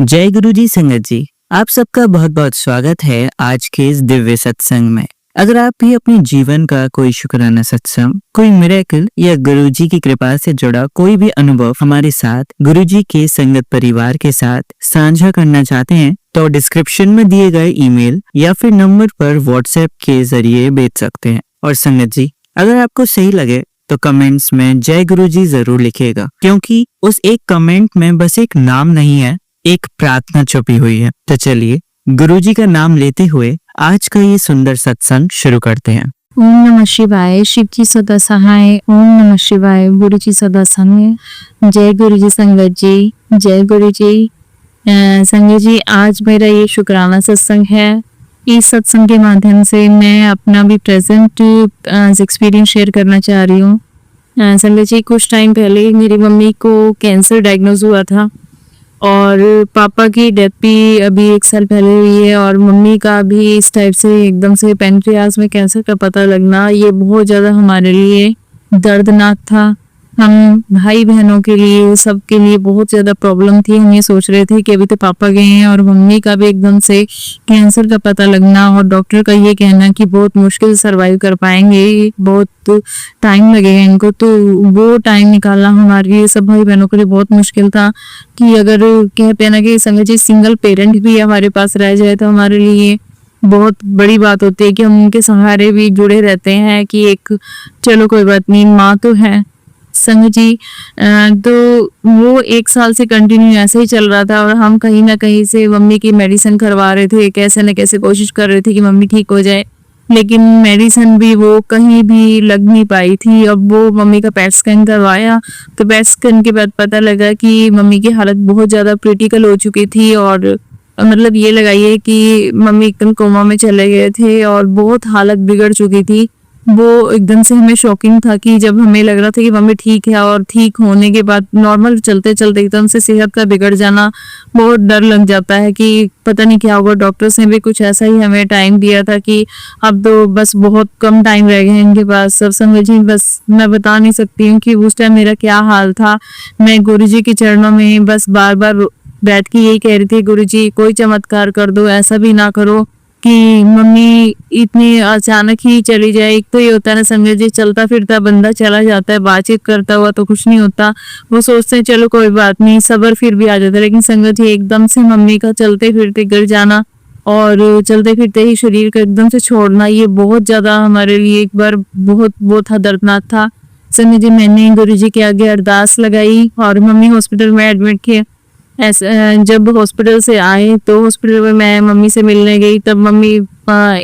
जय गुरु जी संगत जी, आप सबका बहुत बहुत स्वागत है आज के इस दिव्य सत्संग में। अगर आप भी अपने जीवन का कोई शुक्राना सत्संग, कोई मिरेकल या गुरु जी की कृपा से जुड़ा कोई भी अनुभव हमारे साथ गुरु जी के संगत परिवार के साथ साझा करना चाहते हैं तो डिस्क्रिप्शन में दिए गए ईमेल या फिर नंबर पर व्हाट्सएप के जरिए भेज सकते हैं। और संगत जी, अगर आपको सही लगे तो कमेंट्स में जय गुरु जी जरूर लिखिएगा, क्योंकि उस एक कमेंट में बस एक नाम नहीं है, एक प्रार्थना छुपी हुई है। तो चलिए गुरुजी का नाम लेते हुए आज का ये सुंदर सत्संग शुरू करते हैं। ओम नमः शिवाय। शिव जी सदा सहाय। ओम नमः शिवाय। गुरु जी सदा संग। जय गुरु जी संगत जी। जय गुरु जी। संगत जी, आज मेरा ये शुक्राना सत्संग है। इस सत्संग के माध्यम से मैं अपना भी प्रेजेंट एक्सपीरियंस शेयर करना चाह रही हूँ। संगत जी, कुछ टाइम पहले मेरी मम्मी को कैंसर डायग्नोज हुआ था और पापा की डेथ भी अभी 1 साल पहले हुई है और मम्मी का भी इस टाइप से एकदम से पेनक्रियास में कैंसर का पता लगना, ये बहुत ज़्यादा हमारे लिए दर्दनाक था। हम भाई बहनों के लिए, सबके लिए बहुत ज़्यादा प्रॉब्लम थी। हम ये सोच रहे थे कि अभी तो पापा गए हैं और मम्मी का भी एकदम से कैंसर का पता लगना और डॉक्टर का ये कहना कि बहुत मुश्किल सर्वाइव कर पाएंगे, बहुत टाइम लगेगा इनको। तो वो टाइम निकालना हमारे लिए, सब भाई बहनों के लिए बहुत मुश्किल था कि अगर कहते हैं ना कि संगत जी, सिंगल पेरेंट भी हमारे पास रह जाए तो हमारे लिए बहुत बड़ी बात होती है कि हम उनके सहारे भी जुड़े रहते हैं कि एक चलो कोई बात नहीं, माँ तो है। संगत जी, तो वो 1 साल से कंटिन्यू ऐसे ही चल रहा था और हम कहीं ना कहीं से मम्मी की मेडिसिन करवा रहे थे, कैसे न कैसे कोशिश कर रहे थे कि मम्मी ठीक हो जाए, लेकिन मेडिसिन भी वो कहीं भी लग नहीं पाई थी। अब वो मम्मी का पेट स्कैन करवाया तो पेट स्कैन के बाद पता लगा कि मम्मी की हालत बहुत ज़्यादा क्रिटिकल हो चुकी थी और मतलब ये लगाइए कि मम्मी एकदम कोमा में चले गए थे और बहुत हालत बिगड़ चुकी थी। वो एकदम से हमें शॉकिंग था कि जब हमें लग रहा था कि मम्मी ठीक है और ठीक होने के बाद नॉर्मल चलते चलते एकदम से सेहत का बिगड़ जाना, बहुत डर लग जाता है कि पता नहीं क्या होगा। डॉक्टर्स ने भी कुछ ऐसा ही हमें टाइम दिया था कि अब तो बस बहुत कम टाइम रह गए इनके पास। सब समझ ही, बस मैं बता नहीं सकती हूँ कि उस टाइम मेरा क्या हाल था। मैं गुरुजी के चरणों में बस बार बार बैठ के यही कह रही थी, गुरुजी कोई चमत्कार कर दो, ऐसा भी ना करो कि मम्मी इतनी अचानक ही चली जाए। एक तो ये होता है ना संगत जी, चलता फिरता बंदा चला जाता है, बातचीत करता हुआ तो कुछ नहीं होता। वो सोचते हैं चलो कोई बात नहीं, सब्र फिर भी आ जाता है। लेकिन संगत जी, एकदम से मम्मी का चलते फिरते गिर जाना और चलते फिरते ही शरीर को एकदम से छोड़ना, ये बहुत ज्यादा हमारे लिए एक बार बहुत वो था, दर्दनाक था। संगत जी, मैंने गुरुजी के आगे अरदास लगाई और मम्मी हॉस्पिटल में एडमिट थे। जब हॉस्पिटल से आए तो हॉस्पिटल में मैं मम्मी से मिलने गई, तब मम्मी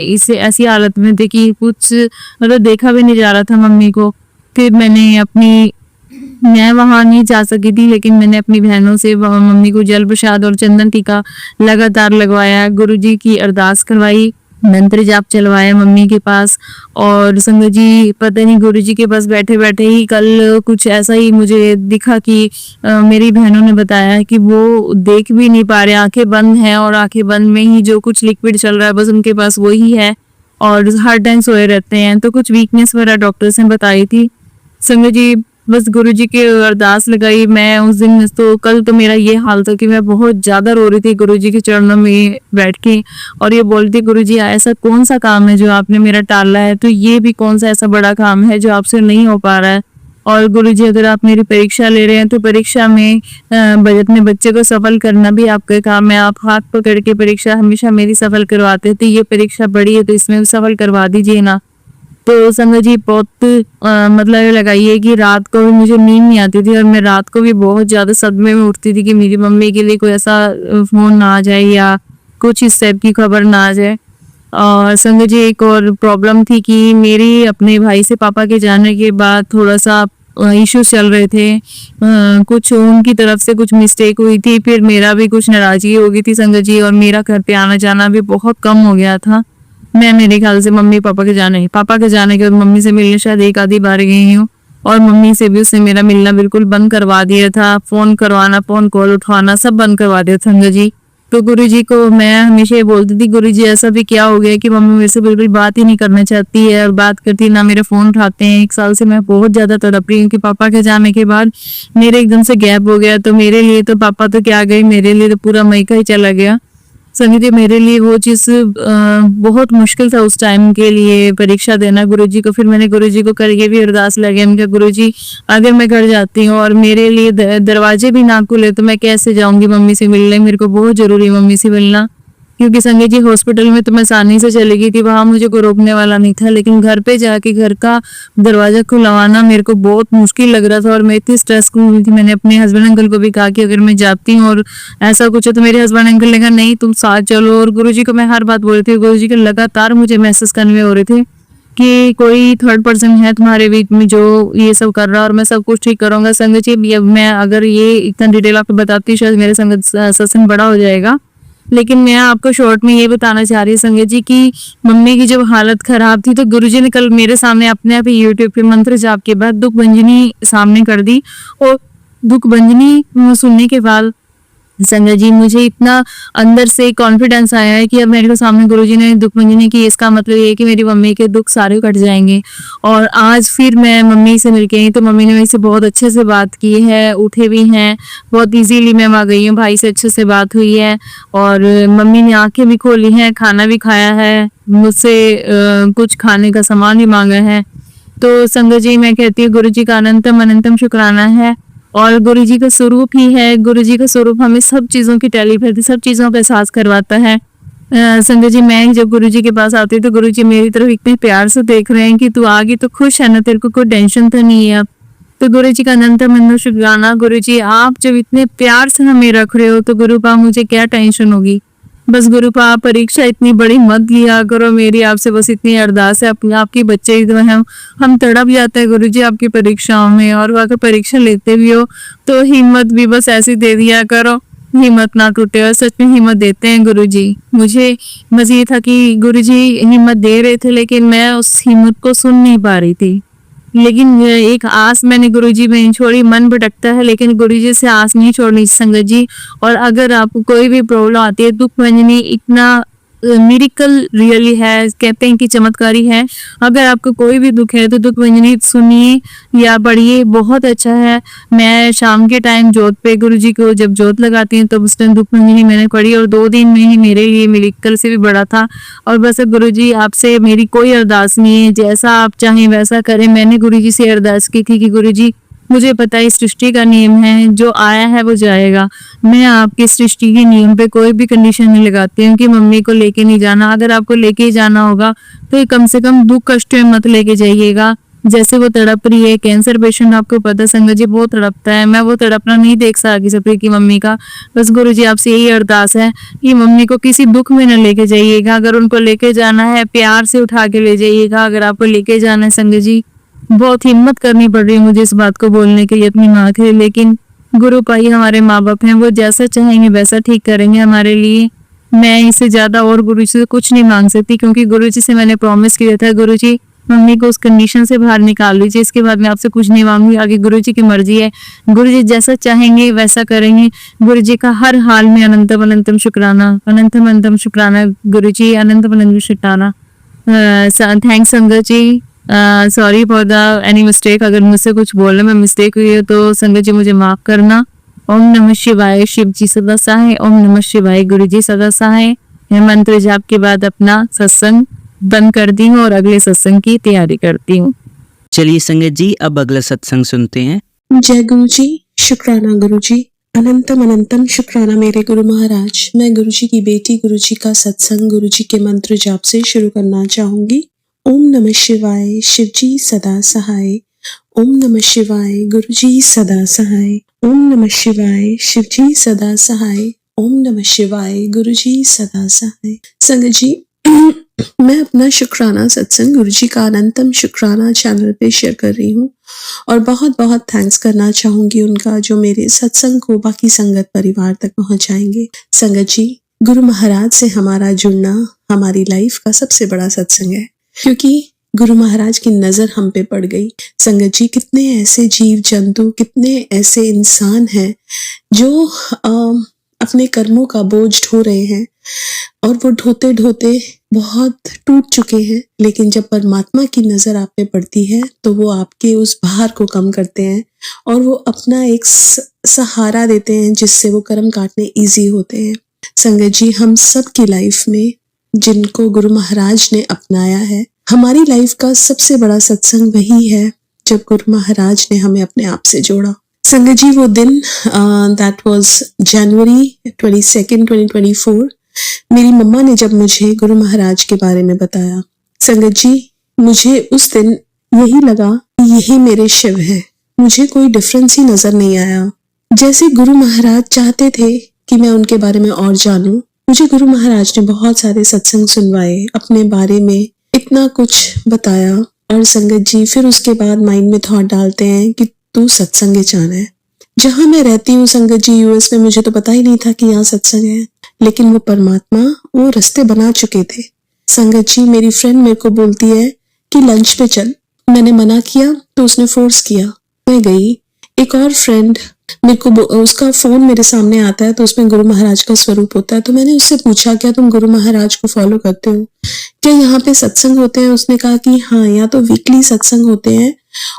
इसे ऐसी हालत में थी कि कुछ मतलब देखा भी नहीं जा रहा था मम्मी को। फिर मैं वहां नहीं जा सकी थी, लेकिन मैंने अपनी बहनों से मम्मी को जल प्रसाद और चंदन टीका लगातार लगवाया, गुरुजी की अरदास करवाई, मंत्र जाप चलवाया मम्मी के पास। और संगत जी, पता नहीं गुरुजी के पास बैठे बैठे ही कल कुछ ऐसा ही मुझे दिखा कि मेरी बहनों ने बताया कि वो देख भी नहीं पा रहे, आंखें बंद हैं और आंखें बंद में ही जो कुछ लिक्विड चल रहा है बस उनके पास वही है और हर टाइम सोए रहते हैं। तो कुछ वीकनेस वगैरह डॉक्टर्स ने बताई थी। संगत जी, बस गुरुजी की अरदास लगाई। मैं उस दिन तो कल तो मेरा ये हाल था कि मैं बहुत ज्यादा रो रही थी गुरुजी के चरणों में बैठ के और ये बोलती, गुरुजी ऐसा कौन सा काम है जो आपने मेरा टाला है, तो ये भी कौन सा ऐसा बड़ा काम है जो आपसे नहीं हो पा रहा है। और गुरुजी, अगर आप मेरी परीक्षा ले रहे हैं तो परीक्षा में अपने बच्चे को सफल करना भी आपका काम है। आप हाथ पकड़ के परीक्षा हमेशा मेरी सफल करवाते थे, ये परीक्षा बड़ी है तो इसमें सफल करवा दीजिए ना। तो संगत जी, बहुत मतलब लगाइए कि रात को भी मुझे नींद नहीं आती थी और मैं रात को भी बहुत ज्यादा सदमे में उठती थी कि मेरी मम्मी के लिए कोई ऐसा फोन ना आ जाए या कुछ इस टाइप की खबर ना आ जाए। और संगत जी, एक और प्रॉब्लम थी कि मेरी अपने भाई से पापा के जाने के बाद थोड़ा सा इश्यूज चल रहे थे। कुछ उनकी तरफ से कुछ मिस्टेक हुई थी, फिर मेरा भी कुछ नाराजगी हो गई थी संगत जी, और मेरा घर पे आना जाना भी बहुत कम हो गया था। मैं मेरे ख्याल से पापा के जाने के बाद मम्मी से मिलने शायद 1 आधी बार गई हूँ और मम्मी से भी उससे मेरा मिलना बिल्कुल बंद करवा दिया था। फोन करवाना, फोन कॉल उठवाना सब बंद करवा दिया था संगत जी। तो गुरुजी को मैं हमेशा ये बोलती थी, गुरुजी ऐसा भी क्या हो गया कि मम्मी मेरे से बिल्कुल बात ही नहीं करना चाहती है और बात करती ना मेरे फोन उठाते हैं। 1 साल से मैं बहुत ज्यादा तड़प रही हूँ कि पापा के जाने के बाद मेरे एकदम से गैप हो गया, तो मेरे लिए तो पापा तो क्या गए, मेरे लिए तो पूरा मई का ही चला गया। संगीत मेरे लिए वो चीज बहुत मुश्किल था उस टाइम के लिए, परीक्षा देना गुरुजी को। फिर मैंने गुरुजी को करके भी अरदास लगे, मैं कहा गुरुजी अगर मैं घर जाती हूँ और मेरे लिए दरवाजे भी ना खुले तो मैं कैसे जाऊंगी मम्मी से मिलने, मेरे को बहुत जरूरी है मम्मी से मिलना। क्योंकि संगीत जी हॉस्पिटल में तो मैं आसानी से चली गई थी, वहां मुझे कोई रोकने वाला नहीं था, लेकिन घर पे जाके घर का दरवाजा खुलवाना मेरे को बहुत मुश्किल लग रहा था और मैं इतनी स्ट्रेस हुई थी। मैंने अपने हस्बैंड अंकल को भी कहा कि अगर मैं जाती हूँ और ऐसा कुछ है तो मेरे हस्बैंड अंकल ने कहा नहीं तुम साथ चलो। और गुरुजी को मैं हर बात बोल रही थी, गुरुजी के लगातार मुझे मैसेज कन्वे हो रहे थे कि कोई थर्ड पर्सन है तुम्हारे बीच में जो ये सब कर रहा है और मैं सब कुछ ठीक करूंगा। संगत जी अब मैं अगर ये इतना डिटेल आपको बताती हूँ शायद मेरे संगत सत्संग बड़ा हो जाएगा, लेकिन मैं आपको शॉर्ट में ये बताना चाह रही हूँ संगत जी की मम्मी की जब हालत खराब थी तो गुरुजी ने कल मेरे सामने अपने आप ही यूट्यूब पे मंत्र जाप के बाद दुख भंजनी सामने कर दी। और दुख भंजनी सुनने के बाद संगत जी मुझे इतना अंदर से कॉन्फिडेंस आया है कि अब मेरे को सामने गुरुजी ने दुख भंजनी की, इसका मतलब ये है कि मेरी मम्मी के दुख सारे कट जाएंगे। और आज फिर मैं मम्मी से मिल के आई तो मम्मी ने मेरे से बहुत अच्छे से बात की है, उठे भी हैं, बहुत इजीली मैं आ गई हूँ, भाई से अच्छे से बात हुई है और मम्मी ने आंखें भी खोली हैं, खाना भी खाया है, मुझसे कुछ खाने का सामान भी मांगा है। तो संगत जी मैं कहती हूँ गुरुजी का अनंतम अनंतम शुक्राना है और गुरुजी का स्वरूप ही है। गुरुजी का स्वरूप हमें सब चीजों की टेलीपैथी, सब चीजों का एहसास करवाता है। संगत जी मैं जब गुरुजी के पास आती हूँ तो गुरुजी मेरी तरफ इतने प्यार से देख रहे हैं कि तू आ गई तो खुश है ना, तेरे को कोई टेंशन तो नहीं है अब। तो गुरुजी का अनंत मन शुक्राना। गुरुजी आप जब इतने प्यार से हमें रख रहे हो तो गुरुपा मुझे क्या टेंशन होगी। बस गुरुपा आप परीक्षा इतनी बड़ी मत लिया करो, मेरी आपसे बस इतनी अरदास है, अपने आपकी बच्चे ही तो हम तड़प जाते हैं गुरुजी आपकी परीक्षाओं में। और अगर परीक्षा लेते भी हो तो हिम्मत भी बस ऐसी दे दिया करो, हिम्मत ना टूटे। और सच में हिम्मत देते हैं गुरुजी। मुझे बस ये था कि गुरुजी हिम्मत दे रहे थे लेकिन मैं उस हिम्मत को सुन नहीं पा रही थी। लेकिन एक आस मैंने गुरुजी में नहीं छोड़ी, मन भटकता है लेकिन गुरुजी से आस नहीं छोड़नी संगत जी। और अगर आपको कोई भी प्रॉब्लम आती है, दुख भंजनी इतना मिरेकल रियली है, कहते हैं कि चमत्कारी है। अगर आपको कोई भी दुख है तो दुख भंजनी सुनिए या पढ़िए, बहुत अच्छा है। मैं शाम के टाइम जोत पे गुरुजी को जब जोत लगाती हूँ तो उस टाइम दुख भंजनी मैंने पढ़ी और 2 दिन में ही मेरे लिए मिरेकल से भी बड़ा था। और बस गुरुजी आपसे मेरी कोई अरदास नहीं है, जैसा आप चाहें वैसा करें। मैंने गुरुजी से अरदास की थी कि गुरुजी मुझे पता है सृष्टि का नियम है, जो आया है वो जाएगा। मैं आपकी सृष्टि के नियम पे कोई भी कंडीशन नहीं लगाती हूँ कि मम्मी को लेके नहीं जाना। अगर आपको लेके जाना होगा तो कम से कम दुख कष्ट में मत लेके जाइएगा। जैसे वो तड़प रही है, कैंसर पेशेंट आपको पता संगत जी बहुत तड़पता है, मैं वो तड़पना नहीं देख सकी की मम्मी का। बस गुरुजी आपसे यही अरदास है कि मम्मी को किसी दुख में न लेके जाइएगा। अगर उनको लेके जाना है प्यार से उठा के ले जाइएगा। अगर आपको लेके जाना है संगत जी, बहुत हिम्मत करनी पड़ रही है मुझे इस बात को बोलने के लिए अपनी माँ के, लेकिन गुरु भाई हमारे माँ बाप हैं, वो जैसा चाहेंगे वैसा ठीक करेंगे हमारे लिए। मैं इससे ज्यादा और गुरु जी से कुछ नहीं मांग सकती क्योंकि गुरु जी से मैंने प्रॉमिस किया था गुरु जी मम्मी को उस कंडीशन से बाहर निकाल लीजिए, इसके बाद मैं आपसे कुछ नहीं मांगूंगी। आगे गुरु जी की मर्जी है, गुरु जी जैसा चाहेंगे वैसा करेंगे। गुरु जी का हर हाल में अनंतम अनंतम शुक्राना, अनंतम अनंतम शुक्राना गुरु जी, अनंतम अनंतम शुक्राना। Thanks Sangat ji, sorry for the any mistake, अगर मुझसे कुछ बोलने में मिस्टेक हुई है तो संगत जी मुझे माफ करना। ओम नमः शिवाय, शिव जी सदा सहाय। ओम नमः शिवाय, गुरु जी सदा सहाय। मैं मंत्र जाप के बाद अपना सत्संग बंद करती हूँ और अगले सत्संग की तैयारी करती हूँ। चलिए संगत जी अब अगला सत्संग सुनते हैं। जय गुरु जी, शुक्राना गुरु जी, अनंतम अनंतम शुक्राना मेरे गुरु महाराज। मैं गुरु जी की बेटी गुरु जी का सत्संग गुरु जी के मंत्र जाप से शुरू करना चाहूंगी। ओम नमः शिवाय, शिव जी सदा सहाय। ओम नमः शिवाय, गुरु जी सदा सहाय। ओम नमः शिवाय, शिव जी सदा सहाय। ओम नमः शिवाय, गुरु जी सदा सहाय। संगत जी मैं अपना शुक्राना सत्संग गुरु जी का अनंतम शुक्राना चैनल पे शेयर कर रही हूँ और बहुत बहुत थैंक्स करना चाहूंगी उनका जो मेरे सत्संग को बाकी संगत परिवार तक पहुंचाएंगे। संगत जी, गुरु महाराज से हमारा जुड़ना हमारी लाइफ का सबसे बड़ा सत्संग है क्योंकि गुरु महाराज की नजर हम पे पड़ गई। संगत जी, कितने ऐसे जीव जंतु, कितने ऐसे इंसान हैं जो अपने कर्मों का बोझ ढो रहे हैं और वो ढोते ढोते बहुत टूट चुके हैं, लेकिन जब परमात्मा की नज़र आप पे पड़ती है तो वो आपके उस भार को कम करते हैं और वो अपना एक सहारा देते हैं जिससे वो कर्म काटने इजी होते हैं। संगत जी, हम सब की लाइफ में जिनको गुरु महाराज ने अपनाया है, हमारी लाइफ का सबसे बड़ा सत्संग वही है जब गुरु महाराज ने हमें अपने आप से जोड़ा। संगत जी, वो दिन दैट वाज जनवरी 22, 2024, मेरी मम्मा ने जब मुझे गुरु महाराज के बारे में बताया, संगत जी, मुझे उस दिन यही लगा कि यही मेरे शिव है। मुझे कोई डिफरेंस ही नजर नहीं आया। जैसे गुरु महाराज चाहते थे कि मैं उनके बारे में और जानूं, मुझे गुरु महाराज ने बहुत सारे सत्संग सुनवाए, अपने बारे में इतना कुछ बताया। और संगत जी, फिर उसके बाद माइंड में थॉट डालते हैं कि तू सत्संग जाना है। जहां मैं रहती हूँ संगत जी, यूएस में, मुझे तो पता ही नहीं था कि यहाँ सत्संग है, लेकिन वो परमात्मा वो रास्ते बना चुके थे। संगत जी, मेरी फ्रेंड मेरे को बोलती है कि लंच पे चल। मैंने मना किया तो उसने फोर्स किया, मैं गई। एक और फ्रेंड मेरे को, उसका फोन मेरे सामने आता है तो उसमें गुरु महाराज का स्वरूप होता है, तो मैंने उससे पूछा, क्या तुम गुरु महाराज को फॉलो करते हो, क्या यहाँ पे सत्संग होते हैं? उसने कहा कि हाँ, यहाँ तो वीकली सत्संग होते हैं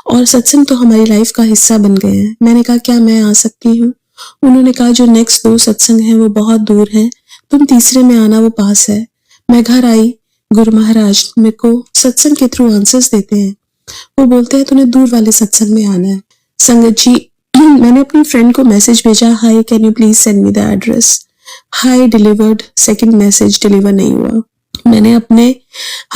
और सत्संग तो हमारी लाइफ का हिस्सा बन गए हैं। मैंने कहा, क्या मैं आ सकती हूँ? उन्होंने कहा, जो नेक्स्ट 2 सत्संग हैं वो बहुत दूर हैं, तुम तीसरे में आना, वो पास है। मैं घर आई, गुरु महाराज मेरे को सत्संग के थ्रू आंसर्स देते हैं। वो बोलते हैं तुम्हें दूर वाले सत्संग में आना है। संगत जी, मैंने अपनी फ्रेंड को मैसेज भेजा, hi can you please send me the address. Hi delivered, second message deliver नहीं हुआ। मैंने अपने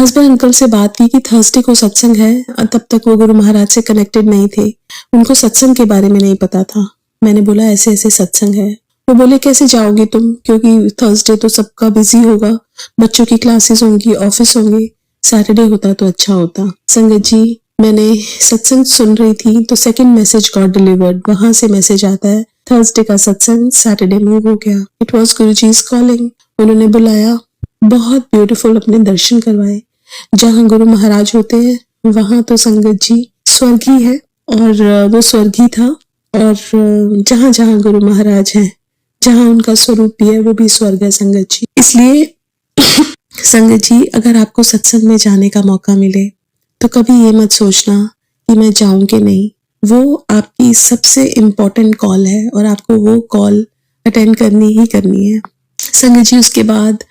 हस्बैंड अंकल से बात की कि थर्सडे को सत्संग है, तब तक वो गुरु महाराज से कनेक्टेड नहीं थे, उनको सत्संग के बारे में नहीं पता था। मैंने बोला ऐसे ऐसे सत्संग है। वो बोले कैसे जाओगी तुम, क्योंकि थर्सडे तो सबका बिजी होगा, बच्चों की क्लासेस होंगी, ऑफिस होंगे, सैटरडे होता तो अच्छा होता। संगत जी, मैंने सत्संग सुन रही थी तो सेकंड मैसेज गॉट डिलीवर्ड, वहां से मैसेज आता है थर्सडे का सत्संग सैटरडे मूव हो गया। It was Guruji's calling. उन्होंने बुलाया, बहुत ब्यूटीफुल अपने दर्शन करवाए। जहाँ गुरु महाराज होते हैं वहां तो संगत जी स्वर्ग ही है, और वो स्वर्ग ही था। और जहाँ जहाँ गुरु महाराज हैं, जहाँ उनका स्वरूप भी है, वो भी स्वर्ग है संगत जी। इसलिए संगत जी, अगर आपको सत्संग में जाने का मौका मिले तो कभी ये मत सोचना कि मैं जाऊं कि नहीं। वो आपकी सबसे इम्पोर्टेंट कॉल है और आपको वो कॉल अटेंड करनी ही करनी है। संगत जी, उसके बाद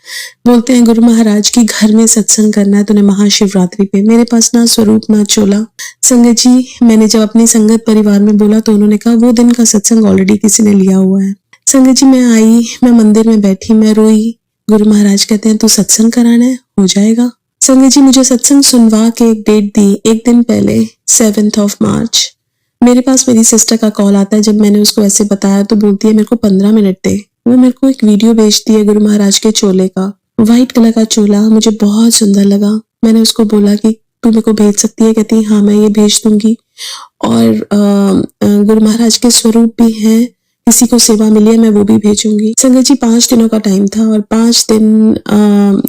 बोलते हैं गुरु महाराज की घर में सत्संग करना है तूने महाशिवरात्रि पे। मेरे पास ना स्वरूप ना चोला। संगत जी, मैंने जब अपनी संगत परिवार में बोला तो उन्होंने कहा वो दिन का सत्संग ऑलरेडी किसी ने लिया हुआ है। संगत जी, मैं आई, मैं मंदिर में बैठी, मैं रोई। गुरु महाराज कहते हैं तू सत्संग कराना है, हो जाएगा। संगत जी, मुझे सत्संग सुनवा के एक डेट दी, एक दिन पहले 7 मार्च। मेरे पास मेरी सिस्टर का कॉल आता है। जब मैंने उसको ऐसे बताया तो बोलती है मेरे को 15 मिनट दे। वो मेरे को एक वीडियो भेजती है गुरु महाराज के चोले का, व्हाइट कलर का चोला, मुझे बहुत सुंदर लगा। मैंने उसको बोला कि तू मेरे को भेज सकती है? कहती है हाँ, मैं ये भेज दूंगी। और गुरु महाराज के स्वरूप भी हैं, किसी को सेवा मिली है मैं वो भी भेजूंगी। संगत जी, 5 दिनों का टाइम था और 5 दिन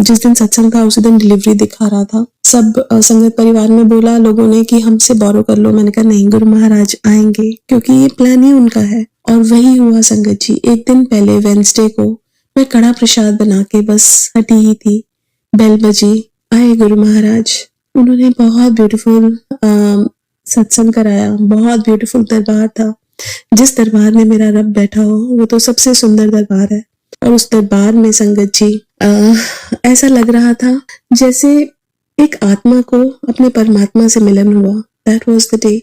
जिस दिन सत्संग था उसी दिन डिलीवरी दिखा रहा था। सब संगत परिवार में बोला लोगों ने कि हमसे बोरो कर लो। मैंने कहा नहीं, गुरु महाराज आएंगे, क्योंकि ये प्लान ही उनका है। और वही हुआ संगत जी। एक दिन पहले वेडनेसडे को मैं कड़ा प्रसाद बना के बस हटी ही थी, बेल बजी, आए गुरु महाराज। उन्होंने बहुत ब्यूटीफुल सत्संग कराया, बहुत ब्यूटीफुल दरबार था। जिस दरबार में मेरा रब बैठा हो वो तो सबसे सुंदर दरबार है। और उस दरबार में संगत जी ऐसा लग रहा था जैसे एक आत्मा को अपने परमात्मा से मिलन हुआ। That was the day.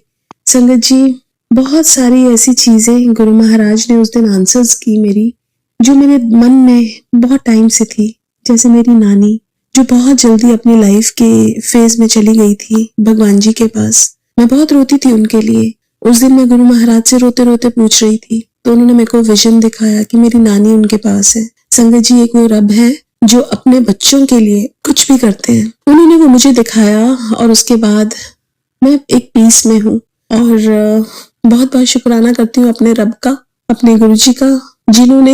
संगत जी, बहुत सारी ऐसी चीजें गुरु महाराज ने उस दिन आंसर्स की मेरी, जो मेरे मन में बहुत टाइम से थी। जैसे मेरी नानी जो बहुत जल्दी अपनी लाइफ के फेज में चली गई थी भगवान जी के पास। मैं बहुत रोती थी उनके लिए। उस दिन मैं गुरु महाराज से रोते रोते पूछ रही थी तो उन्होंने मेरे को विजन दिखाया कि मेरी नानी उनके पास है। संगत जी, एक वो रब है जो अपने बच्चों के लिए कुछ भी करते हैं। उन्होंने वो मुझे दिखाया और उसके बाद मैं एक पीस में हूँ। और बहुत बहुत शुक्राना करती हूँ अपने रब का, अपने गुरुजी का, जिन्होंने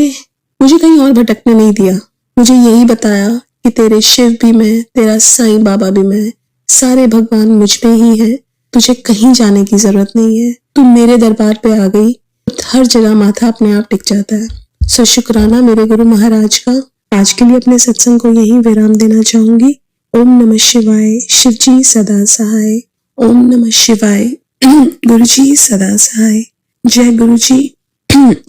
मुझे कहीं और भटकने नहीं दिया। मुझे यही बताया कि तेरे शिव भी मैं, तेरा साईं बाबा भी मैं, सारे भगवान मुझ में ही है, तुझे कहीं जाने की जरूरत नहीं है। तू मेरे दरबार पे आ गई, हर जगह माथा अपने आप टिक जाता है। सो शुक्राना मेरे गुरु महाराज का। आज के लिए अपने सत्संग को यहीं विराम देना चाहूंगी। ओम नमः शिवाय। शिव जी सदा सहाय। ओम नमः शिवाय। गुरु जी सदा सहाय। जय गुरु जी।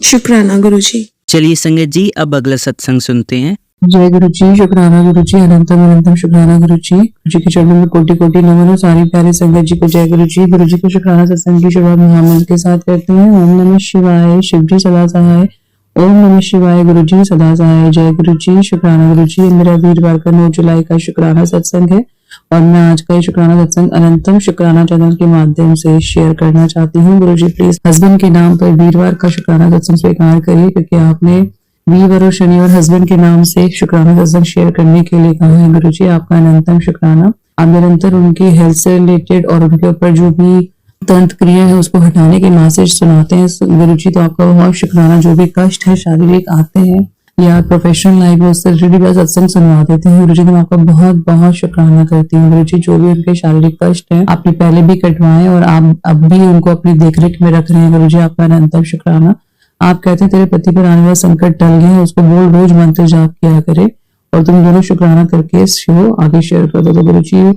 शुक्राना गुरु जी। चलिए संगत जी, अब अगला सत्संग सुनते हैं। जय गुरु जी। शुक्राना गुरु जी। अनंतम अनंतम शुक्राना गुरु जी। गुरु जी के चरणों में कोटि कोटि नमन हो। सारी प्यारी संगत जी को जय गुरु जी। गुरु जी को शुक्राना सत्संग की शुरुआत महामंत्र के साथ करते हैं। ओम नमः शिवाय। शिव जी सदा सहाय। ओम नमः शिवाय। गुरु जी सदा सहाय। जय गुरु जी। शुक्राना गुरु जी। मेरा वीरवार का 9 जुलाई का शुक्राना सत्संग है और मैं आज का ये शुक्राना सत्संग अनंतम शुक्राना चैनल के माध्यम से शेयर करना चाहती हूँ। गुरु जी प्लीज हस्बैंड के नाम पर वीरवार का शुक्राना सत्संग स्वीकार करिए, क्योंकि आपने वीरवार और शनिवार हस्बैंड के नाम से शुक्राना सत्संग शेयर करने के लिए कहा है। गुरु जी आपका अनंतम शुक्राना। आप निरंतर उनकी हेल्थ से रिलेटेड और उनके ऊपर जो भी तंत्र क्रिया है उसको हटाने के मैसेज सुनाते हैं गुरु जी, तो आपका बहुत शुक्राना। जो भी कष्ट है शारीरिक आते हैं या प्रोफेशनल लाइफ में उससे रिलेटेड सत्संग सुनवा देते हैं, गुरु जी मैं आपका बहुत बहुत शुक्राना करती हूँ। गुरु जी जो भी उनके शारीरिक कष्ट है आपने पहले भी कटवाए और आप अब भी उनको अपनी देखरेख में रख रहे हैं। गुरु जी आपका अनंतम शुक्राना। आप कहते हैं तेरे पति पर आने वाला संकट टल गया है, उसको बोल रोज मंत्र जाप किया करे और तुम दोनों शुक्राना करके इस शो आगे शेयर कर दो। तो गुरु जी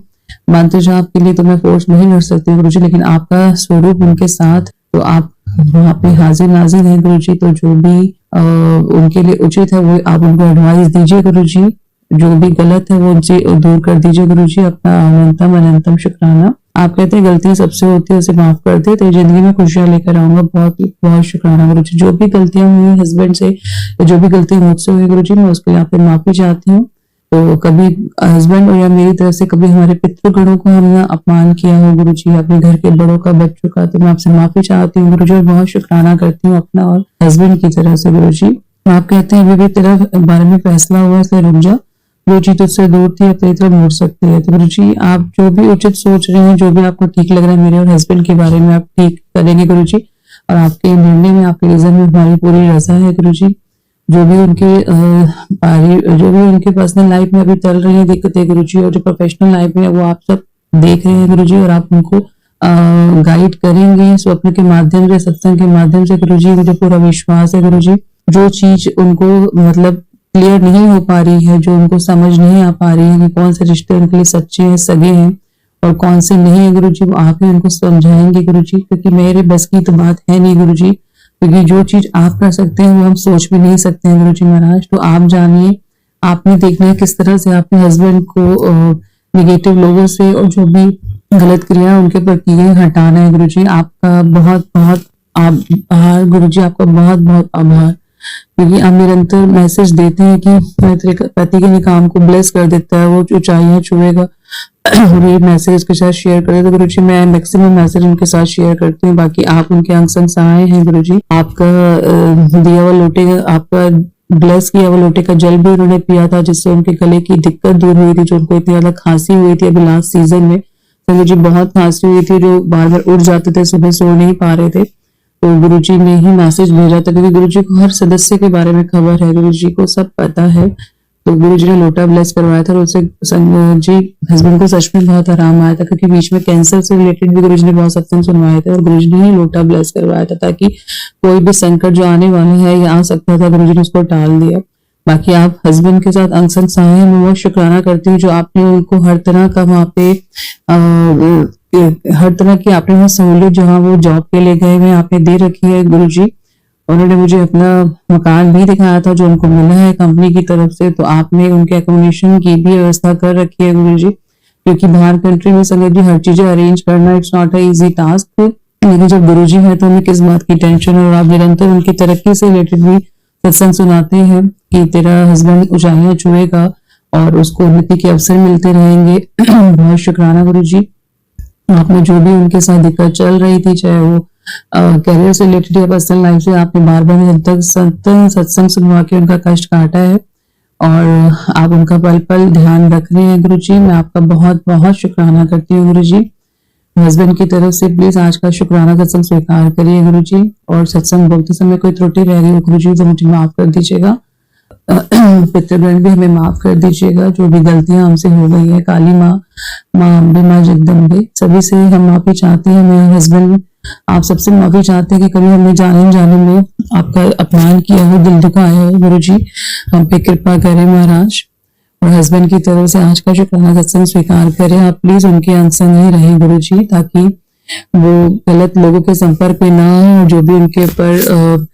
मंत्र जाप के लिए तो मैं फोर्स नहीं कर सकती गुरु जी, लेकिन आपका स्वरूप उनके साथ, तो आप वहाँ पे हाजिर नाजिर हैं गुरु जी। तो जो भी उनके लिए उचित है वो आप उनको एडवाइस दीजिए गुरु जी, जो भी गलत है वो उनसे दूर कर दीजिए गुरु जी। अपना अनंतम अनंतम शुक्राना। आप कहते हैं गलतियां सबसे होती है उसे माफ कर दे, तेरी जिंदगी में खुशियां लेकर आऊंगा। बहुत बहुत शुक्राना गुरु जी। जो भी गलतियां हुई हस्बैंड से, जो भी गलतियां मुझसे हुई गुरु जी, मैं उसके लिए आपसे माफी चाहती हूँ। तो कभी हस्बैंड और या मेरी तरफ से कभी हमारे पितृगणों को हमने अपमान किया हो गुरु जी, अपने घर के बड़ों का, बच्चों का, तो मैं आपसे माफी चाहती हूँ गुरु जी और बहुत शुक्राना करती हूँ अपना और हस्बैंड की तरह से गुरु जी। आप कहते हैं अभी भी तेरा बारे में फैसला हुआ इसलिए रुक जा, जो चीज तुझसे दूर थी अब तेरी तरफ मुड़ सकती है। तो गुरु जी आप जो भी उचित सोच रहे हैं, जो भी आपको ठीक लग रहा है मेरे और हस्बैंड के बारे में, आप ठीक करेंगे गुरु जी। और आपके निर्णय में, आपके रिजन में हमारी पूरी रजा है गुरु जी। जो भी उनके पर्सनल लाइफ में अभी चल रही है दिक्कतें गुरु जी, और जो प्रोफेशनल लाइफ में वो आप सब देख रहे हैं गुरु जी, और आप उनको गाइड करेंगे स्वप्न के माध्यम से, सत्संग के माध्यम से गुरु जी। मुझे पूरा विश्वास है गुरु जी। जो चीज उनको मतलब क्लियर नहीं हो पा रही है, जो उनको समझ नहीं आ पा रही है कि कौन से रिश्ते उनके लिए सच्चे हैं, सगे हैं और कौन से नहीं है गुरु जी, वो आप ही उनको समझाएंगे गुरु जी, क्योंकि मेरे बस की तो बात है नहीं गुरु जी। क्योंकि जो चीज आप कर सकते हैं वो हम सोच भी नहीं सकते हैं गुरु जी महाराज। तो आप जानिए, आपने देखना है किस तरह से अपने हस्बैंड को निगेटिव लोगों से और जो भी गलत क्रिया उनके पर की गई हटाना है गुरु जी। आपका बहुत बहुत आभार गुरु जी, आपका बहुत बहुत आभार, क्योंकि आप निरंतर मैसेज देते हैं कि पति के काम को ब्लेस कर देता है, वो ऊंचाइयां छुएगा। ये मैसेज के साथ शेयर कर देते गुरु जी। मैं मैक्सिमम मैसेज उनके साथ शेयर करती हूँ, बाकी आप उनके अंग संग सहाय हैं गुरु जी। आपका दिया हुआ लोटे, आपका ब्लेस किया हुआ लोटे का जल भी उन्होंने पिया था, जिससे उनके गले की दिक्कत दूर हुई थी, जो उनको इतनी ज्यादा खांसी हुई थी अभी लास्ट सीजन में। तो जी बहुत खांसी हुई थी, जो बार बार उठ जाते थे, सुबह सो नहीं पा रहे थे। तो गुरुजी ने ही मैसेज भेजा था, क्योंकि गुरुजी को हर सदस्य के बारे में खबर है, गुरुजी को सब पता है। तो गुरुजी ने लोटा ब्लेस करवाया था और उससे जी हस्बैंड को सच में बहुत आराम आया था, क्योंकि बीच में कैंसर से रिलेटेड भी गुरुजी ने बहुत सत्संग सुनवाए थे और गुरुजी ने ही लोटा ब्लेस करवाया था, ताकि कोई भी संकट जो आने वाला है या आ सकता था गुरुजी ने उसको टाल दिया। बाकी आप हस्बैंड के साथ अंग संग सहाय, मैं बहुत शुक्राना करती हूँ जो आपने उनको हर तरह का वहाँ पे हर तरह की आपने वहाँ सहूलियत जहाँ वो जॉब के लिए गए हुए आपने दे रखी है गुरुजी। उन्होंने मुझे अपना मकान भी दिखाया था जो उनको मिला है कंपनी की तरफ से, तो आपने उनके अकोमोडेशन की भी व्यवस्था कर रखी है गुरुजी, क्योंकि बाहर कंट्री में संगत जी हर चीजें अरेंज करना it's not a easy task. लेकिन जब गुरुजी है तो हमें किस बात की टेंशन है, और आप निरंतर उनकी तरक्की से रिलेटेड भी सत्संग सुनाते हैं कि तेरा हस्बैंड ऊंचाइयां छुएगा और उसको उन्नति के अवसर मिलते रहेंगे। बहुत शुक्राना गुरुजी। आपने जो भी उनके साथ दिक्कत चल रही थी, चाहे वो करियर से रिलेटेड या पर्सनल लाइफ से, आपने बार बार सत्संग सुनवा के उनका कष्ट काटा है और आप उनका पल पल ध्यान रख रहे हैं गुरुजी। मैं आपका बहुत बहुत शुक्राना करती हूँ गुरुजी। हस्बैंड की तरफ से प्लीज आज का शुक्राना सत्संग स्वीकार करिए गुरुजी, और सत्संग बोलते समय कोई त्रुटि रह गई हो गुरुजी तो मुझे माफ कर दीजिएगा। पितृगण भी हमें माफ कर दीजिएगा, जो भी गलतियां हमसे हो गई है। काली माँ, माँ अम्बे, माँ जगदम्बे, सभी से हम माफी चाहते हैं। मेरे हस्बैंड आप सबसे माफी चाहते हैं कि कभी हमने जाने अनजाने में आपका अपमान किया हो, दिल दुखाया हो। गुरु जी हम पे कृपा करें महाराज, और हस्बैंड की तरफ से आज का शुक्राना सत्संग स्वीकार करें। आप प्लीज उनके अंसंग ही रहें गुरु जी, ताकि वो गलत लोगों के संपर्क में ना हो, और जो भी उनके ऊपर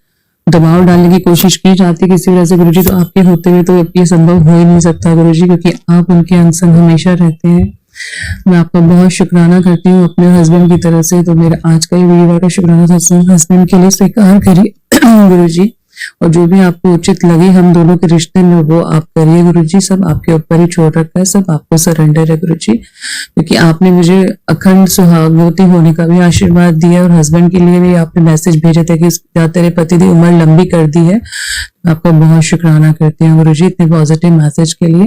दबाव डालने की कोशिश की जाती है किसी वजह से गुरुजी, तो आपके होते हुए तो ये संभव हो ही नहीं सकता गुरुजी, क्योंकि आप उनके अंसंग हमेशा रहते हैं। मैं आपका बहुत शुक्राना करती हूँ अपने हस्बैंड की तरफ से। तो मेरा आज का ये वीडियो का शुक्राना सत्संग हस्बैंड के लिए स्वीकार करिए गुरुजी, और जो भी आपको उचित लगे हम दोनों के रिश्ते में वो आप करिए गुरुजी। सब आपके ऊपर ही छोड़ रखा है, सब आपको सरेंडर है गुरुजी, क्योंकि आपने मुझे अखंड सुहागवती होने का भी आशीर्वाद दिया, और हस्बैंड के लिए भी आपने मैसेज भेजा था कि तेरे पति की उम्र लंबी कर दी है। आपका बहुत शुक्राना करती हूँ गुरुजी इतने पॉजिटिव मैसेज के लिए।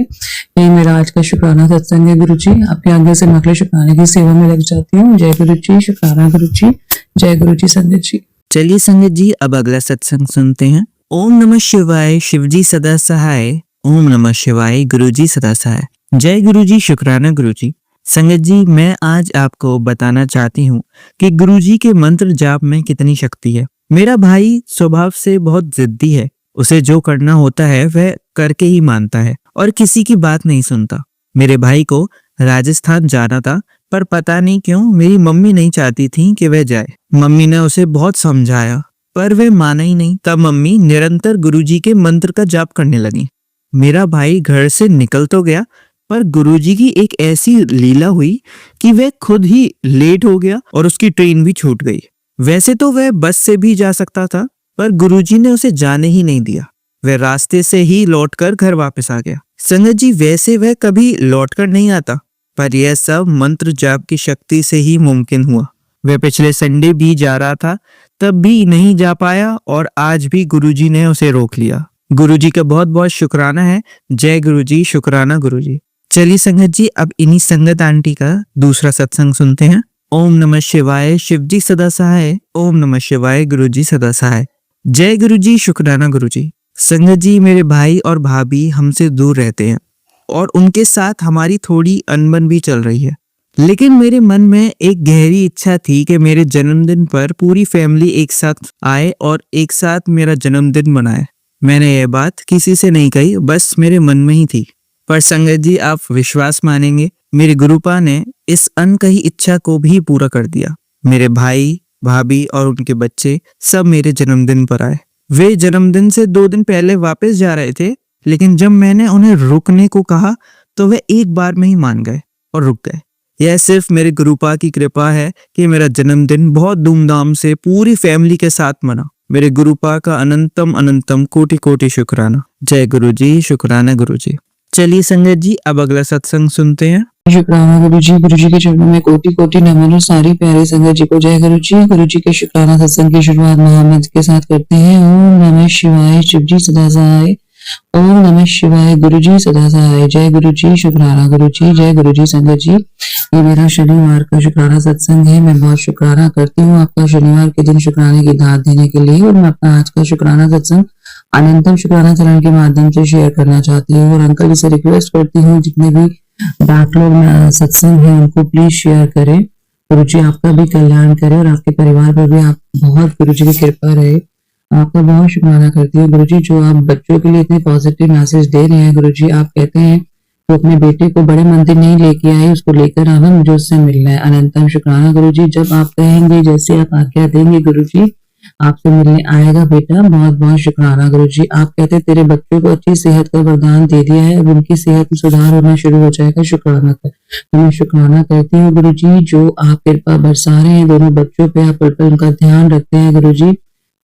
यही मेरा आज का शुक्राना सत्संग है गुरुजी। आपके आगे से मैं अगले शुक्राने की सेवा में लग जाती हूँ। जय गुरुजी, शुक्राना गुरुजी, जय गुरुजी संगत जी। चलिए संगत जी, अब अगला सत्संग सुनते हैं। ओम नमः शिवाय, शिवजी सदा सहाय। ओम नमः शिवाय, गुरुजी सदा सहाय। जय गुरुजी, शुक्राना गुरुजी। संगत जी, मैं आज आपको बताना चाहती हूँ कि गुरुजी के मंत्र जाप में कितनी शक्ति है। मेरा भाई स्वभाव से बहुत जिद्दी है, उसे जो करना होता है वह करके ही मानता है और किसी की बात नहीं सुनता। मेरे भाई को राजस्थान जाना था, पर पता नहीं क्यों मेरी मम्मी नहीं चाहती थी कि वह जाए। मम्मी ने उसे बहुत समझाया पर वह माना ही नहीं। तब मम्मी निरंतर गुरुजी के मंत्र का जाप करने लगी। मेरा भाई घर से निकल तो गया, पर गुरुजी की एक ऐसी लीला हुई कि वह खुद ही लेट हो गया और उसकी ट्रेन भी छूट गई। वैसे तो वह बस से भी जा सकता था, पर गुरुजी ने उसे जाने ही नहीं दिया। वह रास्ते से ही लौटकर घर वापस आ गया। संगत जी, वैसे वह कभी लौटकर नहीं आता, पर यह सब मंत्र जाप की शक्ति से ही मुमकिन हुआ। वह पिछले संडे भी जा रहा था, तब भी नहीं जा पाया, और आज भी गुरुजी ने उसे रोक लिया। गुरुजी का बहुत बहुत शुक्राना है। जय गुरुजी, शुक्राना गुरुजी। चलिए संगत जी, अब इन्हीं संगत आंटी का दूसरा सत्संग सुनते हैं। ओम नमः शिवाय, शिवजी सदा सहाय। ओम नमः शिवाय, गुरुजी सदा सहाय। जय गुरुजी, शुक्राना गुरुजी। संगत जी, मेरे भाई और भाभी हमसे दूर रहते हैं और उनके साथ हमारी थोड़ी अनबन भी चल रही है, लेकिन मेरे मन में एक गहरी इच्छा थी कि मेरे जन्मदिन पर पूरी फैमिली एक साथ आए और एक साथ मेरा जन्मदिन मनाए। मैंने यह बात किसी से नहीं कही, बस मेरे मन में ही थी। पर संगत जी, आप विश्वास मानेंगे, मेरे गुरुपा ने इस अनकही इच्छा को भी पूरा कर दिया। मेरे भाई, भाभी और उनके बच्चे सब मेरे जन्मदिन पर आए। वे जन्मदिन से 2 दिन पहले वापस जा रहे थे, लेकिन जब मैंने उन्हें रुकने को कहा तो वे एक बार में ही मान गए और रुक गए। यह सिर्फ मेरे गुरुपा की कृपा है कि मेरा जन्मदिन बहुत धूमधाम से पूरी फैमिली के साथ मना। मेरे गुरुपा का अनंतम अनंतम कोटि कोटि शुक्राना। जय गुरुजी, शुक्राना गुरुजी। चलिए संगत जी, अब अगला सत्संग सुनते हैं। शुक्राना गुरुजी, गुरुजी के चरणों में कोटि कोटि नमन। और सारी प्यारी संगत जी को जय गुरुजी। गुरुजी के शुक्राना सत्संग की शुरुआत महामंत्र के साथ करते हैं। ओम नमः शिवाय, शिवजी सदा सहाय। ओम नमः शिवाय, गुरुजी सदा सहाय। जय गुरुजी, शुक्राना गुरुजी। जय गुरुजी संगत जी, ये मेरा शनिवार का शुक्राना सत्संग है। मैं बहुत शुक्राना करती हूँ आपका शनिवार के दिन शुक्राने की दात देने के लिए। और मैं अपना आज का शुक्राना सत्संग अनंतम शुक्राना चरण के माध्यम से शेयर करना चाहती हूँ। और अंकल जी से रिक्वेस्ट करती हूँ, जितने भी बैकलॉग में सत्संग है उनको प्लीज शेयर करें। गुरुजी आपका भी कल्याण करे और आपके परिवार पर भी आप बहुत गुरुजी की कृपा रहे। आपका बहुत शुक्राना करती हूँ गुरुजी, जो आप बच्चों के लिए इतने पॉजिटिव मैसेज दे रहे हैं। गुरुजी आप कहते हैं तो अपने बेटे को बड़े मंदिर नहीं लेके आए, उसको लेकर आना, मुझे उससे मिलना है। अनंतम शुक्राना गुरुजी, जब आप कहेंगे, जैसे आप आज्ञा देंगे गुरुजी, आपसे मिलने आएगा बेटा। बहुत बहुत शुक्राना गुरुजी। आप कहते हैं तेरे बच्चों को अच्छी सेहत का वरदान दे दिया है, अब उनकी सेहत में सुधार होना शुरू हो जाएगा। शुक्राना कर, तो मैं शुक्राना करती हूँ गुरुजी, जो आप कृपा बरसा रहे हैं दोनों बच्चों पे, आप बिल्कुल उनका ध्यान रखते हैं गुरुजी।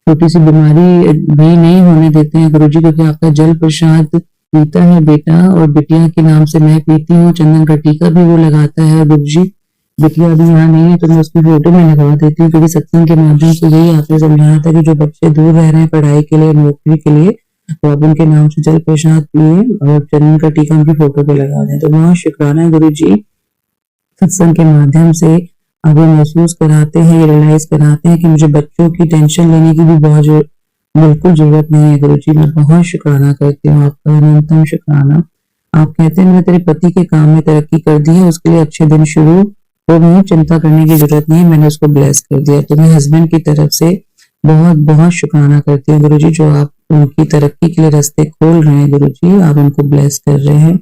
छोटी सी बीमारी भी नहीं होने देते हैं गुरुजी, क्योंकि आपका जल प्रसाद पीता है बेटा, और बिटिया के नाम से मैं पीती हूँ। चंदन का टीका भी वो लगाता है गुरुजी। बिटिया अभी यहाँ नहीं है तो मैं उसकी फोटो में लगा देती हूँ, क्योंकि सत्संग के माध्यम से यही आपने समझाया था कि जो बच्चे दूर रह रहे हैं पढ़ाई के लिए, नौकरी के लिए, तो आप उनके नाम से जल प्रसाद पिए और चंदन का टीका उनकी फोटो पे लगा दें। तो बहुत शुक्राना गुरुजी, सत्संग के माध्यम से आप ये महसूस कराते हैं, ये रियलाइज कराते हैं कि मुझे बच्चों की टेंशन लेने की भी बहुत बिल्कुल जरूरत नहीं है गुरुजी। मैं बहुत शुक्राना करती हूँ आपका, अनंतम शुक्राना। आप कहते हैं मैंने तेरे पति के काम में तरक्की कर दी है, उसके लिए अच्छे दिन शुरू तो मुझे चिंता करने की जरूरत नहीं है, मैंने उसको ब्लेस कर दिया। तो मैं हस्बैंड की तरफ से बहुत बहुत शुक्राना करती हूँ गुरुजी, जो आप उनकी तरक्की के लिए रास्ते खोल रहे हैं गुरुजी, आप उनको ब्लेस कर रहे हैं।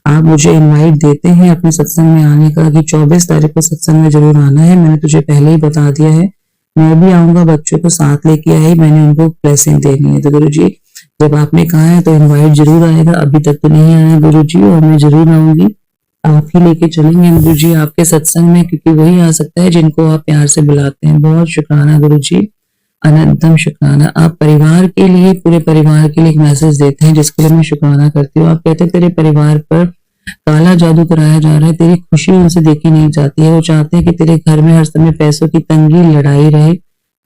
आप मुझे इनवाइट देते हैं अपने सत्संग में आने का कि 24 तारीख को सत्संग में जरूर आना है, मैंने तुझे पहले ही बता दिया है, मैं भी आऊंगा, बच्चों को साथ लेके आई, मैंने उनको ब्लेसिंग देनी है। तो गुरुजी जब आपने कहा है तो इनवाइट जरूर आएगा, अभी तक तो नहीं आया गुरुजी, और मैं जरूर आऊंगी, आप ही लेके चलेंगे गुरुजी आपके सत्संग में, क्योंकि वही आ सकता है जिनको आप प्यार से बुलाते हैं। बहुत शुक्राना गुरुजी, अनंतम शुक्राना। आप परिवार के लिए, पूरे परिवार के लिए एक मैसेज देते हैं जिसके लिए मैं शुक्राना करती हूँ। आप कहते हैं तेरे परिवार पर काला जादू कराया जा रहा है, तेरी खुशी उनसे देखी नहीं जाती है, वो चाहते हैं कि तेरे घर में हर समय पैसों की तंगी, लड़ाई रहे,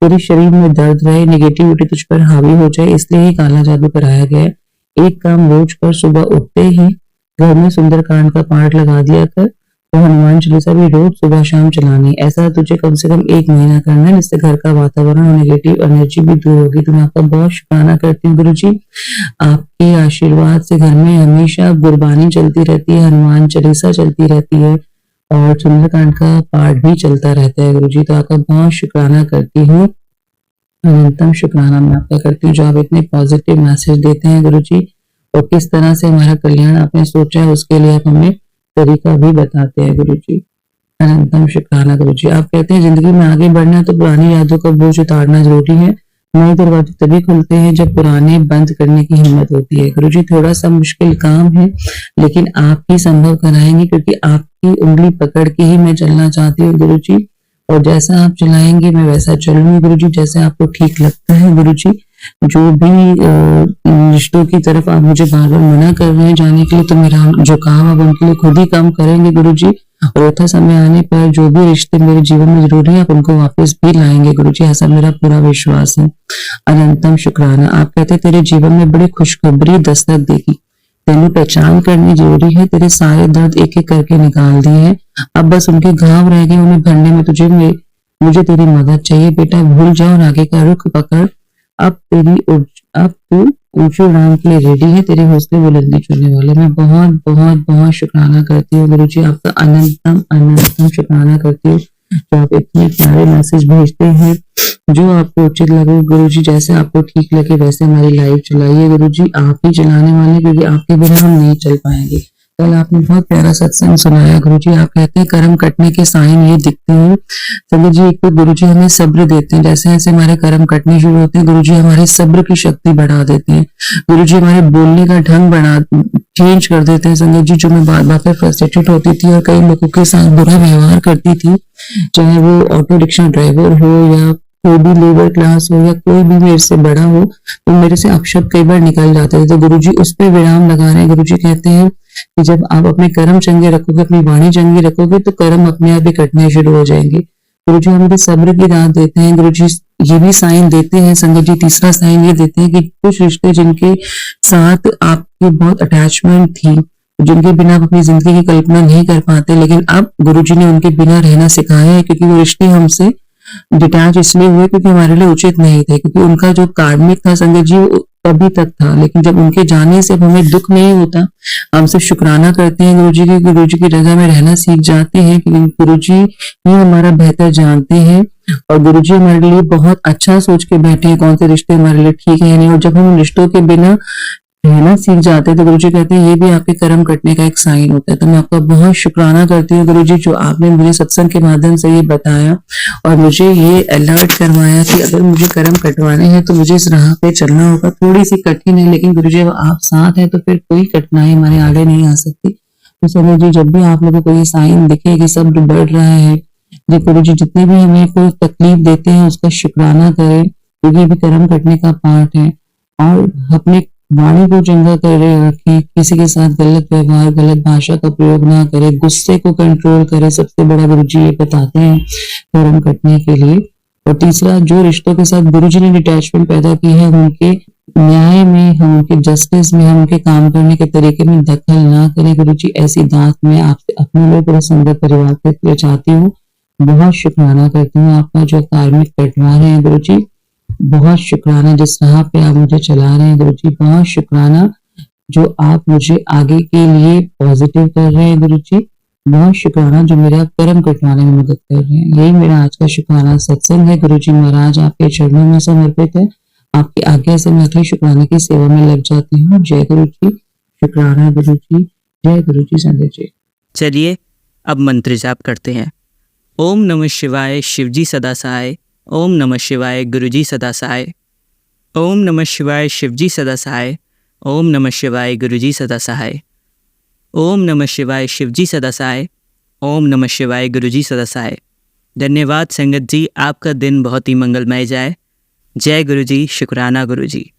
तेरे शरीर में दर्द रहे, नेगेटिविटी तुझ पर हावी हो जाए, इसलिए ही काला जादू कराया गया है। एक काम रोज कर, सुबह उठते ही घर में सुंदरकांड का पाठ लगा दिया कर, तो हनुमान चालीसा भी रोज सुबह शाम चलानी। ऐसा तुझे कम से कम 1 महीना करना है, जिससे घर का वातावरण और नेगेटिव एनर्जी भी दूर होगी। तो मैं आपका बहुत शुक्राना करती हूँ गुरुजी, आपके आशीर्वाद से घर में हमेशा गुरबानी चलती रहती है, हनुमान चालीसा चलती रहती है और सुंदरकांड का पाठ भी चलता रहता है गुरुजी। तो आपका बहुत शुक्राना करती हूँ, अनंतम शुक्राना मैं आपका करती हूँ, जो आप इतने पॉजिटिव मैसेज देते हैं गुरुजी, और किस तरह से हमारा कल्याण आपने सोचा है उसके लिए आप हमें तरीका भी बताते हैं गुरुजी। अनंतम शुक्राना गुरुजी। आप कहते हैं जिंदगी में आगे बढ़ना है तो पुरानी यादों का बोझ उतारना जरूरी है, नए दरवाजे तभी खुलते हैं जब पुराने बंद करने की हिम्मत होती है। गुरुजी थोड़ा सा मुश्किल काम है, लेकिन आप ही संभव कराएंगे, क्योंकि आपकी उंगली पकड़ के ही मैं चलना चाहती हूँ गुरुजी, और जैसा आप चलाएंगे मैं वैसा चलूंगी गुरुजी, जैसे आपको ठीक लगता है गुरुजी। जो भी रिश्तों की तरफ आप मुझे बार बार मना कर रहे हैं जाने के लिए, तो मेरा जो काम आप उनके लिए खुद ही काम करेंगे गुरुजी, और यथा समय आने पर जो भी रिश्ते मेरे जीवन में जरूरी है आप उनको वापस भी लाएंगे गुरुजी, ऐसा मेरा पूरा विश्वास है। अनंतम शुक्राना। आप कहते हैं तेरे जीवन में बड़ी खुशखबरी दस्तक देगी, तेरी पहचान करनी जरूरी है, तेरे सारे दर्द एक एक करके निकाल दिए हैं, अब बस उनके घाव रह गए, उन्हें भरने में मुझे तेरी मदद चाहिए बेटा, भूल जाओ और आगे का रुख पकड़, अब तू ऊंची उड़ान के लिए रेडी है, तेरे हौसले बुलंदी चुनने वाले। मैं बहुत बहुत बहुत शुक्राना करती हूँ गुरुजी, आपका अनंतम अनंतम शुक्राना करती हूँ, जो आप इतने प्यारे मैसेज भेजते हैं, जो आपको उचित लगे गुरुजी, जैसे आपको ठीक लगे वैसे हमारी लाइफ चलाइए गुरुजी, आप ही चलाने वाले, क्योंकि आपके बिना हम नहीं चल पाएंगे। कल आपने बहुत प्यारा सत्संग सुनाया गुरुजी, आप कहते हैं कर्म कटने के साइन ये दिखते हैं। संगत जी, एक तो गुरुजी हमें सब्र देते हैं, जैसे जैसे हमारे कर्म कटने शुरू होते हैं गुरुजी हमारे सब्र की शक्ति बढ़ा देते हैं, गुरुजी हमारे बोलने का ढंग चेंज कर देते हैं। संगत जी, जो मैं बार बार फ्रस्ट्रेटेड होती थी और कई लोगों के साथ बुरा व्यवहार करती थी, चाहे वो ऑटो रिक्शा ड्राइवर हो या कोई भी लेबर क्लास हो या कोई भी मेरे से बड़ा हो, तो मेरे से अपशब्द कई बार निकल जाते थे, तो गुरुजी उस पर विराम लगा रहे हैं। गुरुजी कहते हैं कि जब आप अपने कर्म चंगे रखोगे, अपनी वाणी चंगी रखोगे, तो कर्म अपने आप ही कटने शुरू हो जाएंगे। गुरुजी हमें सब्र की राह देते हैं, गुरुजी ये भी साइन देते हैं संगत जी, तीसरा साइन ये देते हैं कि कुछ रिश्ते जिनके साथ आपकी बहुत अटैचमेंट थी, जिनके बिना आप अपनी जिंदगी की कल्पना नहीं कर पाते, लेकिन अब गुरुजी ने उनके बिना रहना सिखाया है, क्योंकि वो रिश्ते हमसे डिटैच इसलिए हुए क्योंकि हमारे लिए उचित नहीं थे, क्योंकि उनका जो कार्मिक था संगत जी तभी तक था, लेकिन जब उनके जाने से अब हमें दुख नहीं होता, हम सिर्फ शुक्राना करते हैं गुरुजी की, गुरुजी की रजा में रहना सीख जाते हैं, क्योंकि गुरुजी ही हमारा बेहतर जानते हैं, और गुरुजी हमारे लिए बहुत अच्छा सोच के बैठे हैं कौन से रिश्ते हमारे लिए ठीक है नहीं, और जब हम रिश्तों के बिना रहना सीख जाते हैं तो गुरुजी कहते हैं ये भी आपके कर्म कटने का एक साइन होता है। तो मैं आपका बहुत शुक्राना करती हूँ गुरुजी, जो आपने मुझे सत्संग के माध्यम से ये बताया और मुझे ये अलर्ट करवाया कि अगर मुझे कर्म कटवाने हैं तो मुझे इस राह पे चलना होगा। थोड़ी सी कठिन है, लेकिन गुरुजी आप साथ हैं तो फिर कोई कठिनाई हमारे आगे नहीं आ सकती। तो समझ जी, जब भी आप लोगों को ये साइन दिखे कि सब बढ़ रहा है, जी गुरुजी जितने भी हमें कोई तकलीफ देते हैं उसका शुक्राना करें, क्योंकि ये भी कर्म कटने का पार्ट है, और अपने वाणी को चंगा कर रखें, किसी के साथ गलत व्यवहार, गलत भाषा का प्रयोग ना करें, गुस्से को कंट्रोल करें, सबसे बड़ा गुरुजी ये बताते हैं कर्म कटने के लिए। और तीसरा, जो रिश्तों के साथ गुरुजी ने डिटैचमेंट पैदा की है, उनके न्याय में, हम उनके जस्टिस में, हम उनके काम करने के तरीके में दखल ना करें गुरुजी। ऐसी दात मैं आपसे अपने लिए पूरा संगत परिवार के लिए चाहती हूँ। बहुत शुक्राना करती हूँ आपका, जो कार्मिक कटवा रहे हैं गुरुजी, बहुत शुक्राना जिस राह पे आप मुझे चला रहे हैं गुरुजी, बहुत शुक्राना जो आप मुझे आगे के लिए पॉजिटिव कर रहे हैं गुरुजी, बहुत शुक्राना जो मेरा कर्म कटवाने में मदद कर रहे हैं। यही मेरा आज का शुक्राना सत्संग है। गुरुजी महाराज आपके चरणों में समर्पित है। आपकी आज्ञा से मैं अगली शुक्राने की सेवा में लग जाती हूँ। जय गुरु जी, शुक्राना गुरु जी, जय गुरु जी संगत जी। चलिए अब मंत्र जाप करते हैं। ओम नमः शिवाय शिवजी सदा सहाय। ओम नमः शिवाय गुरुजी सदा सहाय। ओम नमः शिवाय शिवजी सदा सहाय। ओम नमः शिवाय गुरुजी सदा सहाय। ओम नमः शिवाय शिवजी सदा सहाय। ओम नमः शिवाय गुरुजी सदा सहाय। धन्यवाद संगत जी, आपका दिन बहुत ही मंगलमय जाए। जय गुरु जी, शुक्राना गुरु जी।